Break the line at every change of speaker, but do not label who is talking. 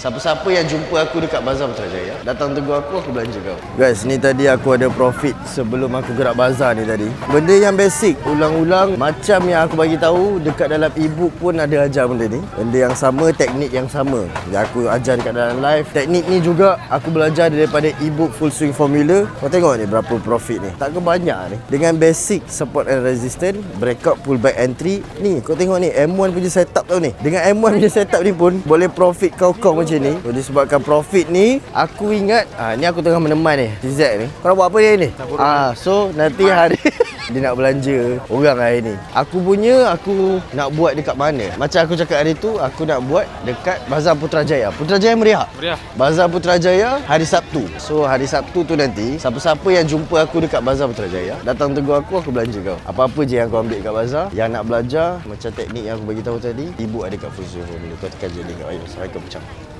Siapa-siapa yang jumpa aku dekat Bazar Putrajaya, datang tegur aku belanja kau. Guys, ni tadi aku ada profit sebelum aku gerak bazar ni tadi. Benda yang basic, ulang-ulang macam yang aku bagi tahu dekat dalam e-book pun ada ajar benda ni. Benda yang sama, teknik yang sama yang aku ajar dekat dalam live. Teknik ni juga aku belajar daripada e-book Full Swing Formula. Kau tengok ni berapa profit ni. Tak ke banyak ni. Dengan basic support and resistance, breakout, pullback, entry. Ni kau tengok ni M1 punya setup tau ni. Dengan M1 punya setup ni pun boleh profit kau macam ni. So, disebabkan profit ni, aku ingat ni aku tengah meneman ni TZ ni. Kau nak buat apa dia ni? So nanti hari dia nak belanja orang hari ni. Aku nak buat dekat mana? Macam aku cakap hari tu, aku nak buat dekat Bazar Putrajaya. Putrajaya Meriah. Bazar Putrajaya hari Sabtu. So hari Sabtu tu nanti, siapa-siapa yang jumpa aku dekat Bazar Putrajaya, datang tegur aku belanja kau. Apa-apa je yang kau ambil kat bazar, yang nak belajar macam teknik yang aku bagi tahu tadi, ibu ada kat Full Swing Formula. Kau tekan je link kat bawah. Assalamualaikum.